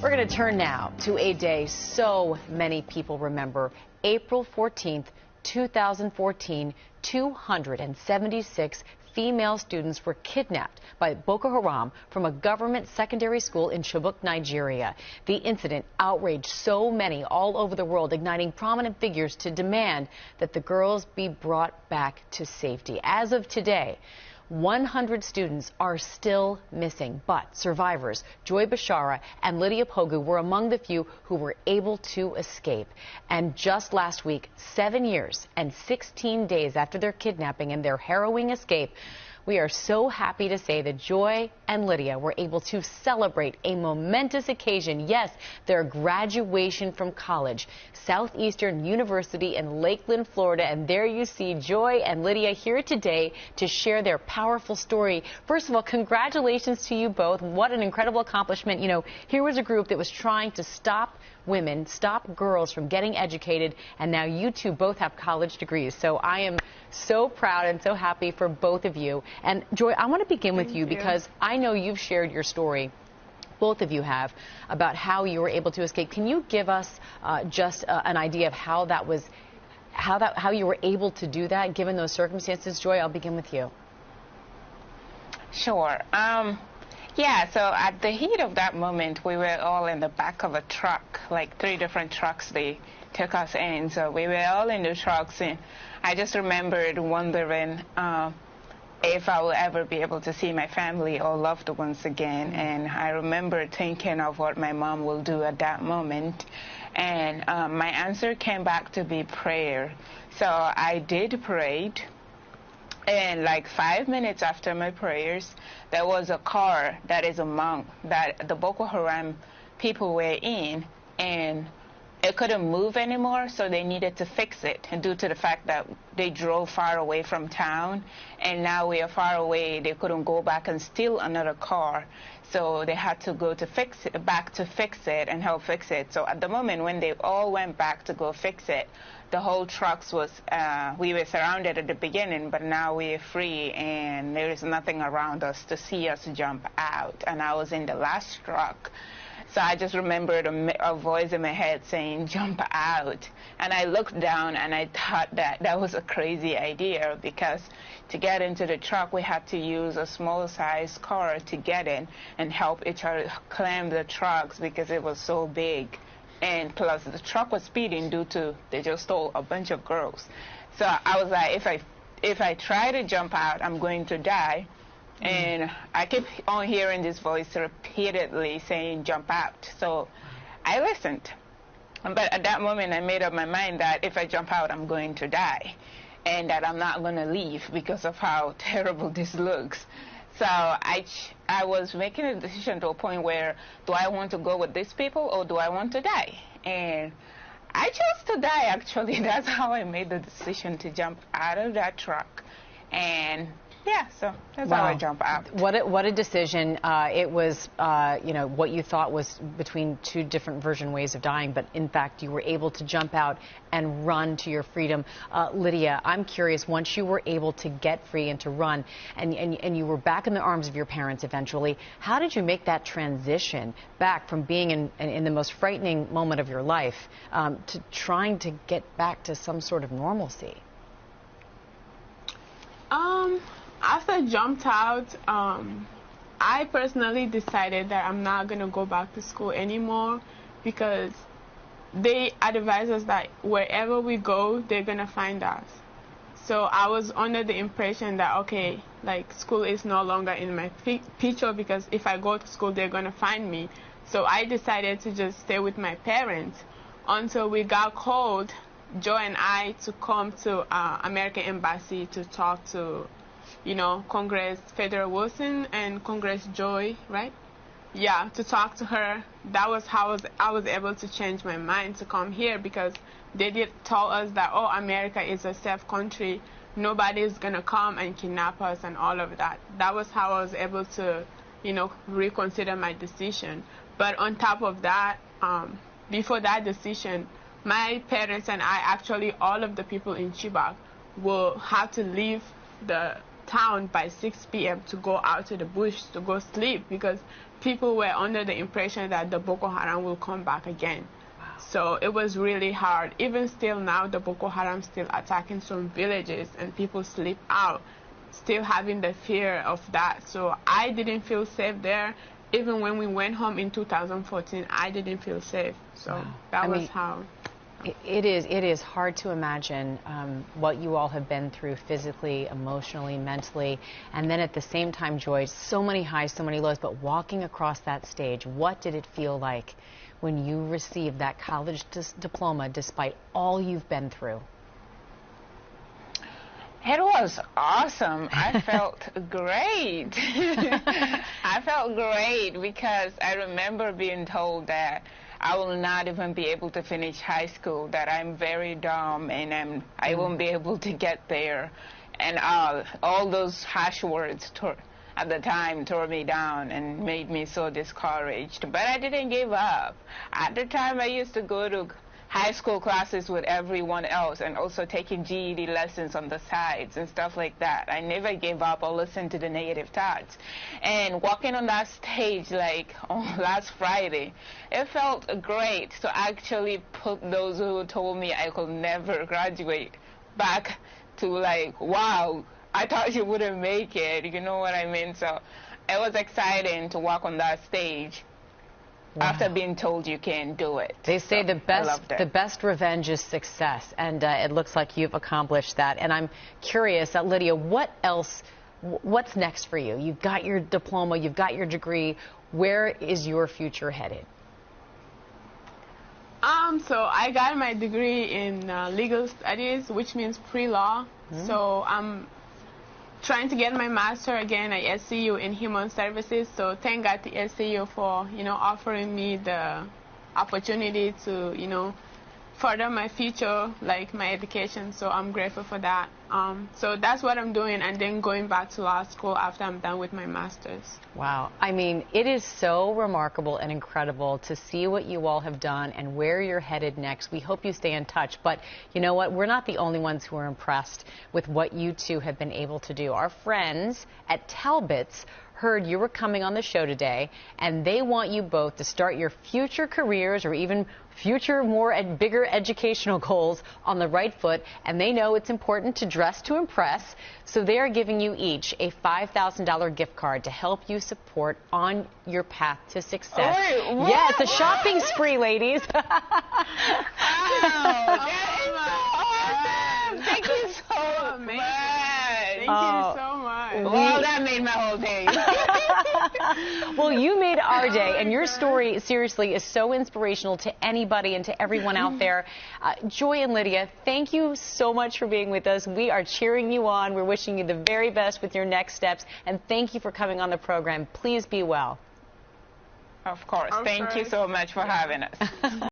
We're going to turn now to a day so many people remember. April 14th, 2014, 276 female students were kidnapped by Boko Haram from a government secondary school in Chibok, Nigeria. The incident outraged so many all over the world, igniting prominent figures to demand that the girls be brought back to safety. As of today, 100 students are still missing, but survivors Joy Bashara and Lydia Pogu were among the few who were able to escape. And just last week, 7 years and 16 days after their kidnapping and their harrowing escape, we are so happy to say that Joy and Lydia were able to celebrate a momentous occasion. Yes, their graduation from college, Southeastern University in Lakeland, Florida. And there you see Joy and Lydia here today to share their powerful story. First of all, congratulations to you both. What an incredible accomplishment. You know, here was a group that was trying to stop women, stop girls from getting educated, and now you two both have college degrees. So I am so proud and so happy for both of you. And Joy, I want to begin with you because I know you've shared your story, both of you have, about how you were able to escape. Can you give us just an idea of how that was, how you were able to do that given those circumstances? Joy, I'll begin with you. Sure. Yeah, so at the heat of that moment, we were all in the back of a truck, like 3 different trucks they took us in. So we were all in the trucks, and I just remembered wondering if I will ever be able to see my family or loved ones again. And I remember thinking of what my mom will do at that moment. And my answer came back to be prayer. So I did pray. And like 5 minutes after my prayers, there was a car that is among that the Boko Haram people were in, and it couldn't move anymore, so they needed to fix it. And due to the fact that they drove far away from town, and now we are far away, they couldn't go back and steal another car. So they had to go to fix it, back to fix it and help fix it. So at the moment when they all went back to go fix it, the whole trucks was, we were surrounded at the beginning, but now we're free and there is nothing around us to see us jump out. And I was in the last truck. So I just remembered a voice in my head saying, jump out. And I looked down and I thought that that was a crazy idea, because to get into the truck, we had to use a small size car to get in and help each other climb the trucks because it was so big. And plus the truck was speeding due to they just stole a bunch of girls. So I was like, if I try to jump out, I'm going to die. And I kept on hearing this voice repeatedly saying, jump out. So I listened. But at that moment, I made up my mind that if I jump out, I'm going to die, and that I'm not going to leave because of how terrible this looks. So I was making a decision to a point where, do I want to go with these people or do I want to die? And I chose to die, actually. That's how I made the decision to jump out of that truck. And yeah, so that's how I jump out. What a decision. It was, you know, what you thought was between 2 different ways of dying, but in fact you were able to jump out and run to your freedom. Lydia, I'm curious, once you were able to get free and to run, and you were back in the arms of your parents eventually, how did you make that transition back from being in the most frightening moment of your life to trying to get back to some sort of normalcy? After I jumped out, I personally decided that I'm not going to go back to school anymore, because they advise us that wherever we go, they're going to find us. So I was under the impression that, okay, like school is no longer in my picture, because if I go to school, they're going to find me. So I decided to just stay with my parents until we got called, Joe and I, to come to American Embassy to talk to, you know, Congress Federer Wilson and Congress Joy, right? Yeah, to talk to her. That was how I was able to change my mind to come here, because they did tell us that, oh, America is a safe country. Nobody's going to come and kidnap us and all of that. That was how I was able to, you know, reconsider my decision. But on top of that, before that decision, my parents and I, actually all of the people in Chibok, will have to leave the town by 6 p.m. to go out to the bush to go sleep, because people were under the impression that the Boko Haram will come back again. So it was really hard. Even still now, the Boko Haram still attacking some villages and people sleep out, still having the fear of that. So I didn't feel safe there. Even when we went home in 2014, I didn't feel safe. So that was how. It is hard to imagine what you all have been through physically, emotionally, mentally, and then at the same time, Joy, so many highs, so many lows, but walking across that stage, what did it feel like when you received that college diploma despite all you've been through? It was awesome. I felt great. I felt great because I remember being told that I will not even be able to finish high school, that I'm very dumb and I won't be able to get there. And all those harsh words at the time tore me down and made me so discouraged. But I didn't give up. At the time, I used to go to high school classes with everyone else and also taking GED lessons on the sides and stuff like that. I never gave up or listened to the negative thoughts. And walking on that stage like on last Friday, it felt great to actually put those who told me I could never graduate back to like, wow, I thought you wouldn't make it, you know what I mean? So it was exciting to walk on that stage. Wow. After being told you can't do it. They say the best revenge is success, and it looks like you've accomplished that. And I'm curious, Lydia, what's next for you? You've got your diploma, you've got your degree. Where is your future headed? So I got my degree in legal studies, which means pre-law. So I'm trying to get my master again at SCU in human services. So thank God to SCU for, offering me the opportunity to, further my future, like my education. So I'm grateful for that. So that's what I'm doing, and then going back to law school after I'm done with my master's. Wow. I mean, it is so remarkable and incredible to see what you all have done and where you're headed next. We hope you stay in touch. But you know what? We're not the only ones who are impressed with what you two have been able to do. Our friends at Talbot's heard you were coming on the show today, and they want you both to start your future careers or even future bigger educational goals on the right foot, and they know it's important to dress to impress, so they are giving you each a $5,000 gift card to help you support on your path to success. Wait, yes, a shopping spree, ladies. Wow, that is so awesome. Thank you so much. Thank you so much. Well, that made my whole day. Well, you made our day, and your story, seriously, is so inspirational to anybody and to everyone out there. Joy and Lydia, thank you so much for being with us. We are cheering you on. We're wishing you the very best with your next steps, and thank you for coming on the program. Please be well. Of course. Thank you so much for having us.